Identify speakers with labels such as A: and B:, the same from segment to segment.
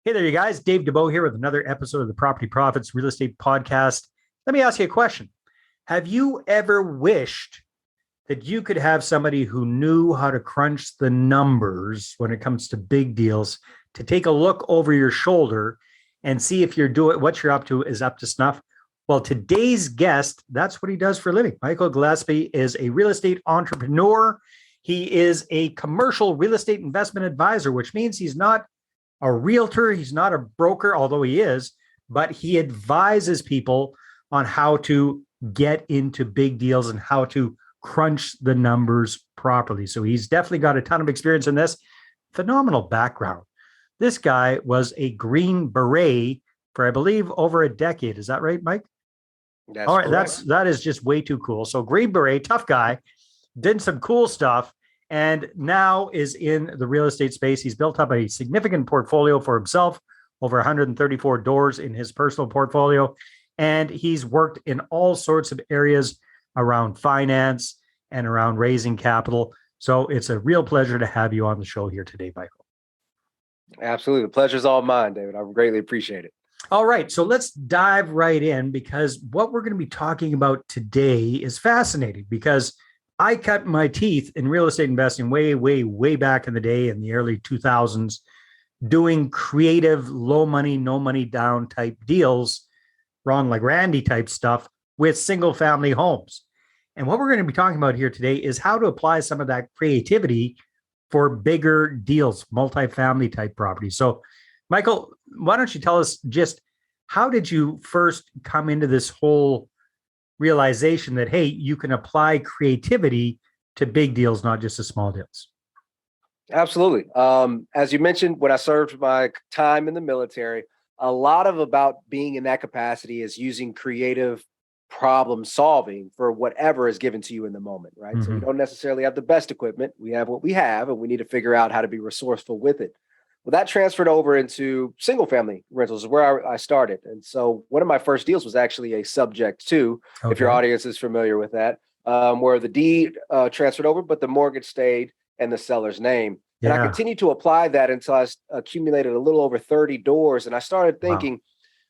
A: Hey there, you guys. Dave Dubeau here with another episode of the Property Profits Real Estate Podcast. Let me ask you a question. Have you ever wished that you could have somebody who knew how to crunch the numbers when it comes to big deals to take a look over your shoulder and see if you're doing what you're up to is up to snuff? Well, today's guest, that's what he does for a living. Michael Glaspie is a real estate entrepreneur. He is a commercial real estate investment advisor, which means he's not a realtor, he's not a broker, although he is, but he advises people on how to get into big deals and how to crunch the numbers properly. So he's definitely got a ton of experience in this. Phenomenal background. This guy was a Green Beret for, I believe, over a decade. Is that right, Mike?
B: That's
A: all right.
B: correct.
A: That is just way too cool. So Green Beret, tough guy, did some cool stuff, and now is in the real estate space. He's built up a significant portfolio for himself, over 134 doors in his personal portfolio. And he's worked in all sorts of areas around finance and around raising capital. So it's a real pleasure to have you on the show here today, Michael.
B: Absolutely. The pleasure's all mine, David. I greatly appreciate it.
A: All right. So let's dive right in, because what we're going to be talking about today is fascinating, because I cut my teeth in real estate investing way back in the day in the early 2000s, doing creative, low money, no money down type deals, Ron like Randy type stuff with single family homes. And what we're going to be talking about here today is how to apply some of that creativity for bigger deals, multifamily type properties. So, Michael, why don't you tell us just how did you first come into this whole realization that, hey, you can apply creativity to big deals, not just to small deals?
B: Absolutely. As you mentioned, when I served my time in the military, a lot of about being in that capacity is using creative problem solving for whatever is given to you in the moment, right? So we don't necessarily have the best equipment. We have what we have, and we need to figure out how to be resourceful with it. Well, that transferred over into single family rentals, is where I started. And so one of my first deals was actually a subject to, if your audience is familiar with that, where the deed transferred over, but the mortgage stayed in the seller's name. And I continued to apply that until I accumulated a little over 30 doors. And I started thinking,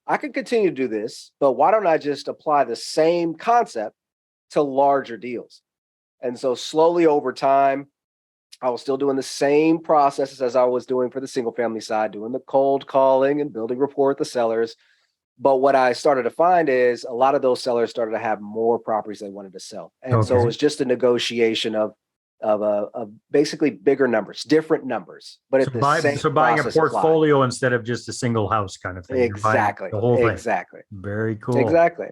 B: I could continue to do this, but why don't I just apply the same concept to larger deals? And so slowly over time, I was still doing the same processes as I was doing for the single family side, doing the cold calling and building rapport with the sellers. But what I started to find is a lot of those sellers started to have more properties they wanted to sell. And so it was just a negotiation of basically bigger numbers, different numbers, but at the same.
A: So buying a portfolio instead of just a single house kind of thing.
B: Exactly.
A: The whole thing.
B: Exactly.
A: Very cool.
B: Exactly.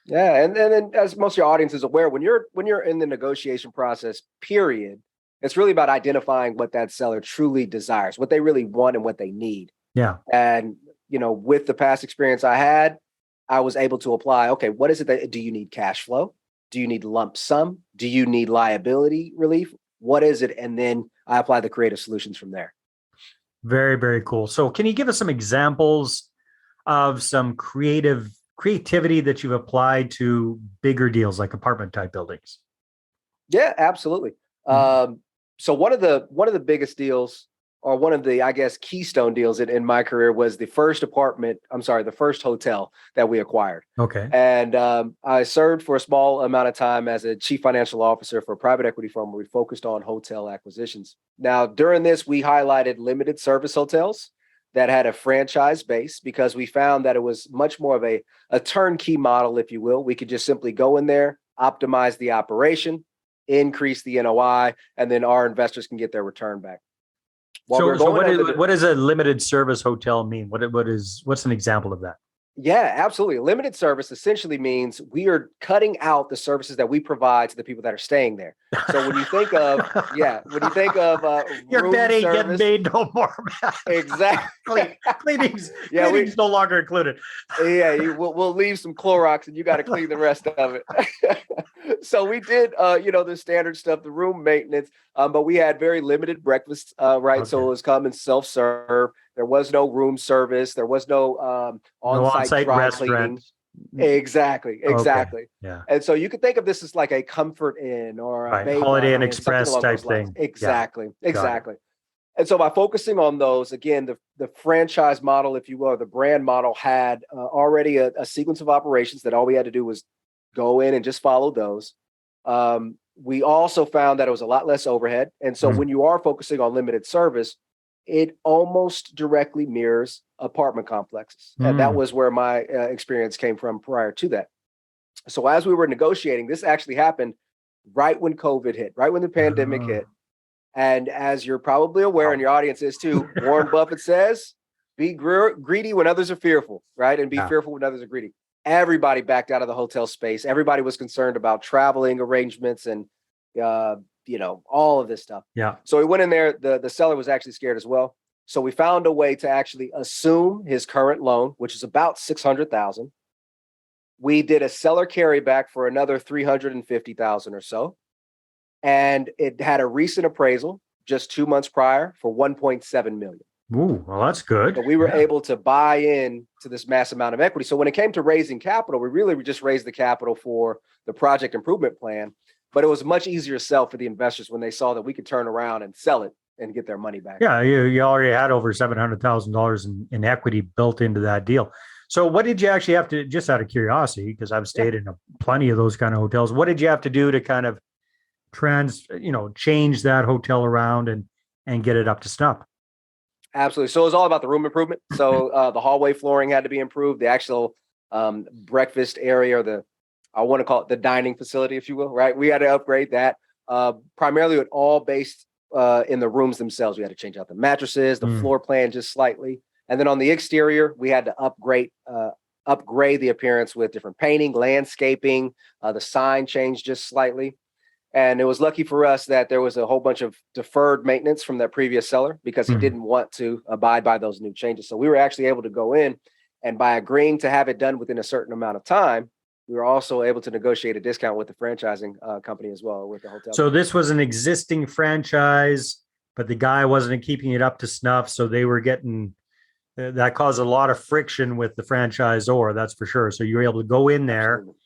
B: Yeah. And then, as most of your audience is aware, when you're in the negotiation process, period, it's really about identifying what that seller truly desires, what they really want and what they need.
A: Yeah.
B: And, with the past experience I had, I was able to apply, okay, what is it that, do you need cash flow? Do you need lump sum? Do you need liability relief? What is it? And then I apply the creative solutions from there.
A: Very, very cool. So can you give us some examples of some creativity that you've applied to bigger deals like apartment type buildings?
B: Yeah, absolutely. So one of the biggest deals, or one of the, I guess, keystone deals in my career was the first hotel that we acquired.
A: Okay.
B: And I served for a small amount of time as a chief financial officer for a private equity firm where we focused on hotel acquisitions. Now, during this, we highlighted limited service hotels that had a franchise base, because we found that it was much more of a turnkey model, if you will. We could just simply go in there, optimize the operation, increase the NOI, and then our investors can get their return back.
A: What does a limited service hotel mean? What's an example of that?
B: Yeah, absolutely. Limited service essentially means we are cutting out the services that we provide to the people that are staying there. So when you think of,
A: your bed ain't getting made no more.
B: Exactly.
A: Cleaning's no longer included.
B: We'll leave some Clorox and you got to clean the rest of it. So we did, the standard stuff, the room maintenance, but we had very limited breakfast, right? Okay. So it was come and self-serve. There was no room service. There was no on-site dry cleaning. Exactly.
A: Okay. Yeah.
B: And so you could think of this as like a Comfort Inn or a
A: Holiday Inn Express type thing.
B: Exactly. And so by focusing on those, again, the franchise model, if you will, or the brand model had already a sequence of operations that all we had to do was go in and just follow those. We also found that it was a lot less overhead. And so when you are focusing on limited service, it almost directly mirrors apartment complexes. And that was where my experience came from prior to that. So as we were negotiating, this actually happened right when COVID hit, right when the pandemic hit. And as you're probably aware, and your audience is too, Warren Buffett says, be greedy when others are fearful, right? And be fearful when others are greedy. Everybody backed out of the hotel space. Everybody was concerned about traveling arrangements and, all of this stuff.
A: Yeah.
B: So we went in there. The seller was actually scared as well. So we found a way to actually assume his current loan, which is about $600,000. We did a seller carryback for another $350,000 or so. And it had a recent appraisal just 2 months prior for $1.7 million.
A: Ooh, well, that's good.
B: So we were able to buy in to this mass amount of equity. So when it came to raising capital, we really just raised the capital for the project improvement plan. But it was much easier to sell for the investors when they saw that we could turn around and sell it and get their money back.
A: Yeah, you already had over $700,000 in equity built into that deal. So what did you actually have to, just out of curiosity, because I've stayed in plenty of those kind of hotels, what did you have to do to kind of change that hotel around and get it up to snuff?
B: Absolutely. So it was all about the room improvement. So the hallway flooring had to be improved. The actual breakfast area, or I want to call it the dining facility, if you will, right? We had to upgrade that. Primarily with all based in the rooms themselves. We had to change out the mattresses, the floor plan just slightly. And then on the exterior, we had to upgrade the appearance with different painting, landscaping. The sign changed just slightly. And it was lucky for us that there was a whole bunch of deferred maintenance from that previous seller because he didn't want to abide by those new changes. So we were actually able to go in, and by agreeing to have it done within a certain amount of time, we were also able to negotiate a discount with the franchising company as well, with the hotel.
A: So this was an existing franchise, but the guy wasn't keeping it up to snuff. So they were getting, that caused a lot of friction with the franchisor, that's for sure. So you were able to go in there,
B: Absolutely.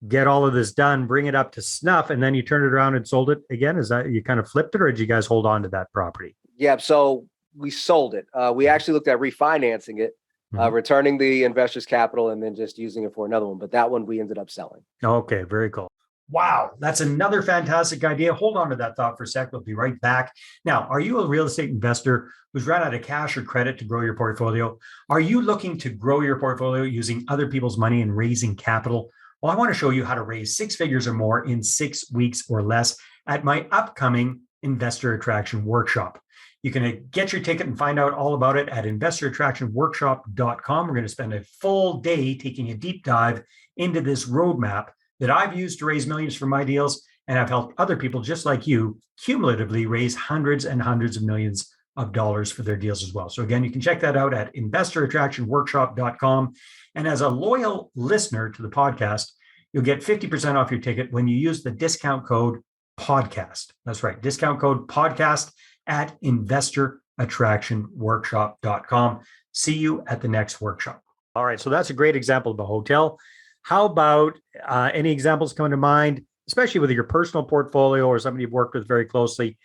A: get all of this done, bring it up to snuff, and then you turned it around and sold it again? Is that, you kind of flipped it, or did you guys hold on to that property?
B: Yeah, so we sold it. We actually looked at refinancing it, returning the investors' capital, and then just using it for another one. But that one we ended up selling.
A: Okay, very cool. Wow, that's another fantastic idea. Hold on to that thought for a sec. We'll be right back. Now, are you a real estate investor who's run out of cash or credit to grow your portfolio? Are you looking to grow your portfolio using other people's money and raising capital? Well, I want to show you how to raise 6 figures or more in 6 weeks or less at my upcoming Investor Attraction Workshop. You can get your ticket and find out all about it at investorattractionworkshop.com. We're going to spend a full day taking a deep dive into this roadmap that I've used to raise millions for my deals, and I've helped other people just like you cumulatively raise hundreds and hundreds of millions of dollars for their deals as well. So again, you can check that out at investorattractionworkshop.com. And as a loyal listener to the podcast, you'll get 50% off your ticket when you use the discount code podcast. That's right. Discount code podcast at investorattractionworkshop.com. See you at the next workshop. All right. So that's a great example of a hotel. How about any examples coming to mind, especially with your personal portfolio or somebody you've worked with very closely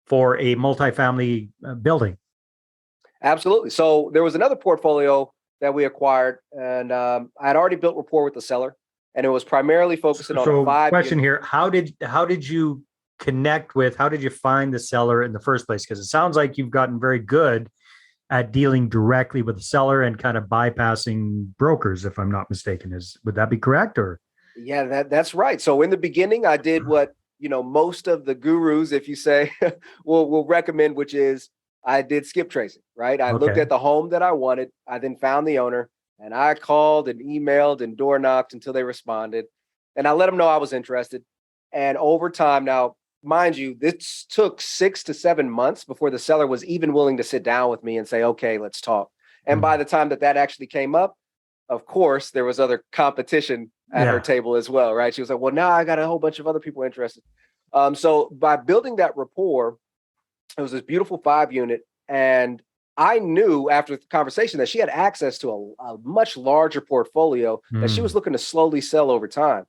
A: for a multifamily building?
B: Absolutely. So there was another portfolio that we acquired, and I had already built rapport with the seller, and it was primarily focusing on a 5
A: question here. How did you connect with, how did you find the seller in the first place? Because it sounds like you've gotten very good at dealing directly with the seller and kind of bypassing brokers, if I'm not mistaken. Would that be correct? Or
B: yeah, that's right. So in the beginning, I did what most of the gurus, if you say, will recommend, which is I did skip tracing, right? I looked at the home that I wanted. I then found the owner, and I called and emailed and door knocked until they responded. And I let them know I was interested. And over time, now, mind you, this took 6 to 7 months before the seller was even willing to sit down with me and say, okay, let's talk. And by the time that actually came up, of course, there was other competition at her table as well, right? She was like, well, now I got a whole bunch of other people interested. So by building that rapport, it was this beautiful 5-unit. And I knew after the conversation that she had access to a much larger portfolio that she was looking to slowly sell over time.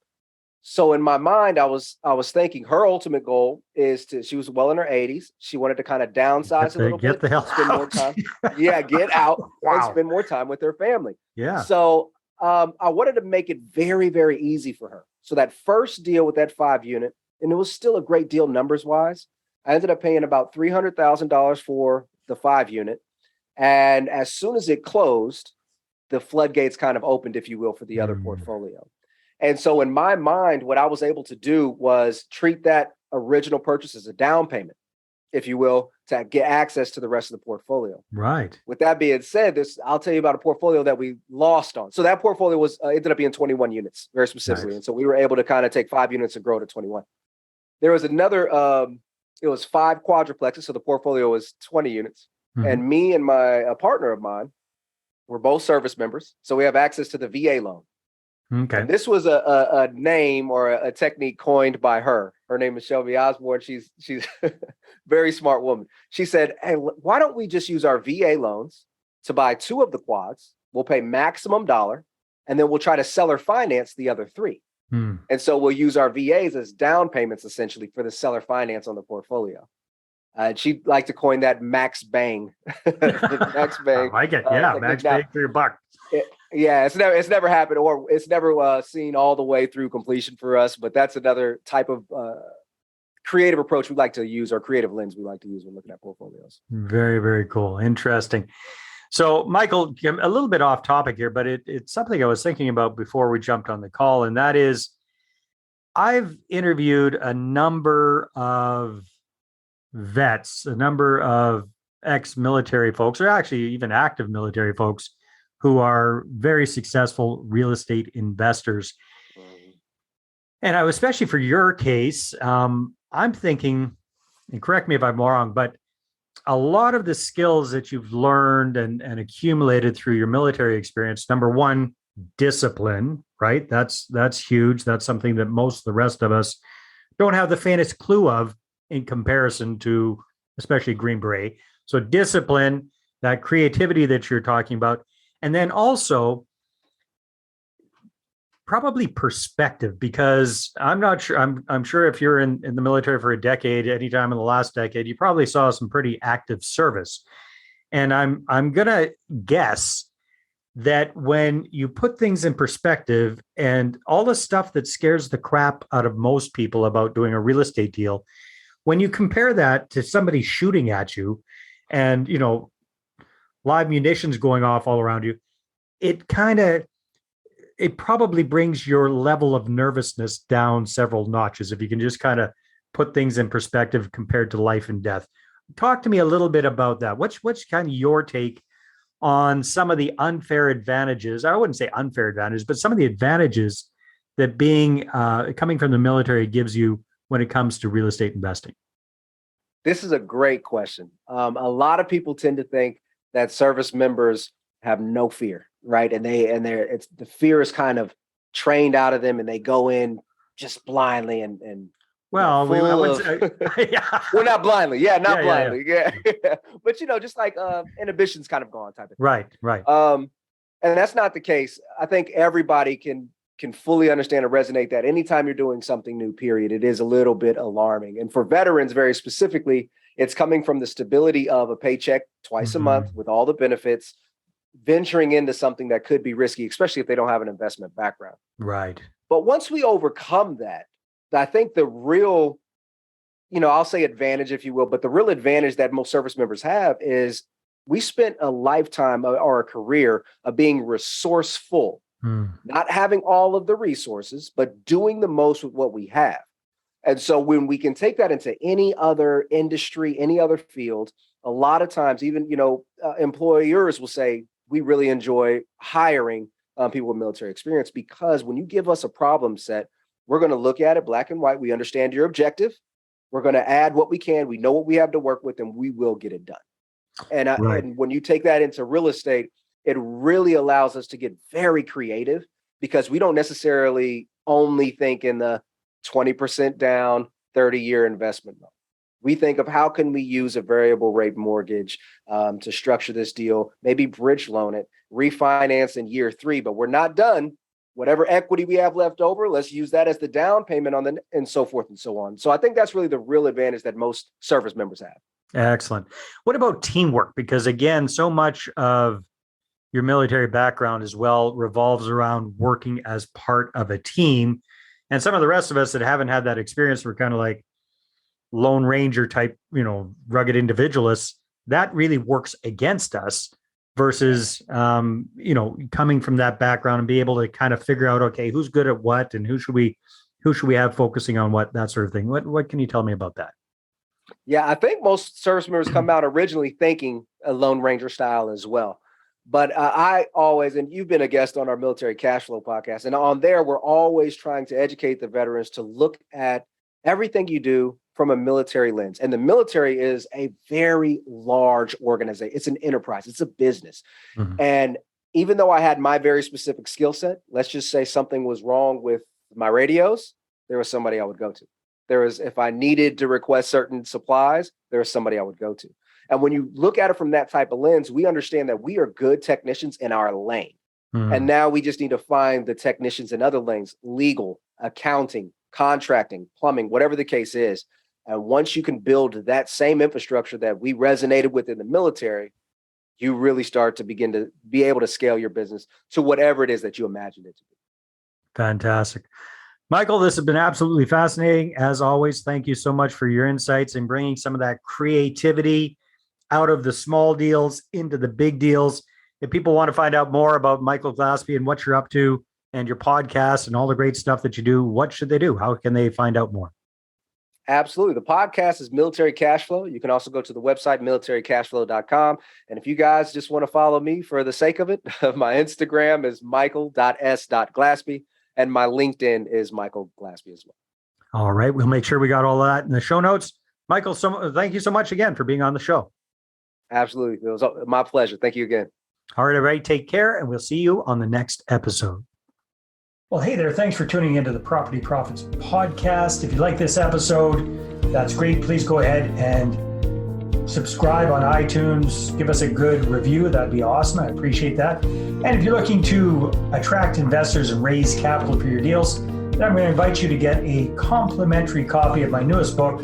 B: So in my mind, I was thinking her ultimate goal is she was well in her 80s. She wanted to kind of downsize a little
A: Get
B: bit,
A: the hell
B: spend more
A: out.
B: time. Yeah, get out and
A: Wow.
B: spend more time with her family.
A: Yeah.
B: So I wanted to make it very, very easy for her. So that first deal with that 5 unit, and it was still a great deal numbers wise. I ended up paying about $300,000 for the 5 unit. And as soon as it closed, the floodgates kind of opened, if you will, for the other portfolio. And so in my mind, what I was able to do was treat that original purchase as a down payment, if you will, to get access to the rest of the portfolio.
A: Right.
B: With that being said, I'll tell you about a portfolio that we lost on. So that portfolio was ended up being 21 units, very specifically.
A: Nice.
B: And so we were able to kind of take 5 units and grow to 21. There was another, it was 5 quadruplexes. So the portfolio was 20 units. And me and a partner of mine, we're both service members. So we have access to the VA loan.
A: Okay.
B: And this was a name or a technique coined by her. Her name is Shelby Osborne. She's a very smart woman. She said, hey, why don't we just use our VA loans to buy 2 of the quads? We'll pay maximum dollar, and then we'll try to seller finance the other 3. And so we'll use our VAs as down payments, essentially, for the seller finance on the portfolio. She'd like to coin that max bang. Max bang.
A: I like it. Yeah, max bang for your buck.
B: It's never happened, or it's never seen all the way through completion for us. But that's another type of creative approach we like to use, or creative lens we like to use when looking at portfolios.
A: Very, very cool. Interesting. So, Michael, a little bit off topic here, but it's something I was thinking about before we jumped on the call, and that is, I've interviewed a number of vets, a number of ex-military folks, or actually even active military folks, who are very successful real estate investors. And I, especially for your case, I'm thinking, and correct me if I'm wrong, but a lot of the skills that you've learned and accumulated through your military experience, number one, discipline, right? That's huge. That's something that most of the rest of us don't have the faintest clue of in comparison to, especially Green Beret. So discipline, that creativity that you're talking about, and then also probably perspective, because I'm not sure. I'm sure if you're in the military for a decade, anytime in the last decade, you probably saw some pretty active service. And I'm gonna guess that when you put things in perspective and all the stuff that scares the crap out of most people about doing a real estate deal, when you compare that to somebody shooting at you and, live munitions going off all around you, it probably brings your level of nervousness down several notches if you can just kind of put things in perspective compared to life and death. Talk to me a little bit about that. What's kind of your take on some of the unfair advantages? I wouldn't say unfair advantages, but some of the advantages that being coming from the military gives you when it comes to real estate investing.
B: This is a great question. A lot of people tend to think that service members have no fear, right? And it's the fear is kind of trained out of them, and they go in just blindly and
A: well,
B: well, not blindly, not blindly, but just like inhibitions kind of gone type of thing.
A: Right.
B: And that's not the case. I think everybody can fully understand and resonate that anytime you're doing something new, period, it is a little bit alarming. And for veterans, very specifically, it's coming from the stability of a paycheck twice a month with all the benefits, venturing into something that could be risky, especially if they don't have an investment background.
A: Right.
B: But once we overcome that, I think the real, I'll say advantage, if you will, but the real advantage that most service members have is we spent a lifetime or a career of being resourceful, not having all of the resources, but doing the most with what we have. And so when we can take that into any other industry, any other field, a lot of times, even, employers will say, we really enjoy hiring people with military experience, because when you give us a problem set, we're going to look at it black and white. We understand your objective. We're going to add what we can. We know what we have to work with, and we will get it done. And when you take that into real estate, it really allows us to get very creative, because we don't necessarily only think in the 20% down, 30-year investment mode. We think of how can we use a variable rate mortgage to structure this deal, maybe bridge loan it, refinance in year 3, but we're not done. whatever equity we have left over, let's use that as the down payment on and so forth and so on. So I think that's really the real advantage that most service members have.
A: Excellent. What about teamwork? Because again, so much of your military background as well revolves around working as part of a team. And some of the rest of us that haven't had that experience, we're kind of like Lone Ranger type, rugged individualists. That really works against us versus, coming from that background and be able to kind of figure out, okay, who's good at what and who should we have focusing on what, that sort of thing. What can you tell me about that?
B: Yeah, I think most service members come out originally thinking a Lone Ranger style as well. But I always, and you've been a guest on our Military Cash Flow podcast, and on there, we're always trying to educate the veterans to look at everything you do from a military lens. And the military is a very large organization. It's an enterprise. It's a business. Mm-hmm. And even though I had my very specific skill set, let's just say something was wrong with my radios, there was somebody I would go to. If I needed to request certain supplies, there was somebody I would go to. And when you look at it from that type of lens, we understand that we are good technicians in our lane. Mm-hmm. And now we just need to find the technicians in other lanes, legal, accounting, contracting, plumbing, whatever the case is. And once you can build that same infrastructure that we resonated with in the military, you really start to begin to be able to scale your business to whatever it is that you imagined it to be.
A: Fantastic. Michael, this has been absolutely fascinating. As always, thank you so much for your insights and bringing some of that creativity out of the small deals into the big deals. If people want to find out more about Michael Glaspie and what you're up to and your podcast and all the great stuff that you do, what should they do? How can they find out more?
B: Absolutely. The podcast is Military Cash Flow. You can also go to the website, militarycashflow.com. And if you guys just want to follow me for the sake of it, my Instagram is michael.s.glaspie and my LinkedIn is Michael Glaspie as well.
A: All right. We'll make sure we got all of that in the show notes. Michael, thank you so much again for being on the show.
B: Absolutely. It was my pleasure. Thank you again.
A: All right, everybody, take care, and we'll see you on the next episode. Well, hey there. Thanks for tuning into the Property Profits podcast. If you like this episode, that's great. Please go ahead and subscribe on iTunes. Give us a good review. That'd be awesome. I appreciate that. And if you're looking to attract investors and raise capital for your deals, then I'm going to invite you to get a complimentary copy of my newest book,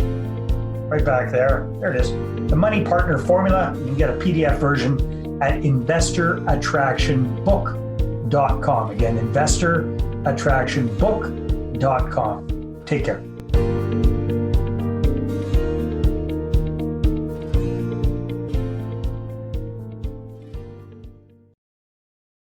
A: right back there. There it is. The Money Partner Formula. You can get a PDF version at investorattractionbook.com. Again, investorattractionbook.com. Take care.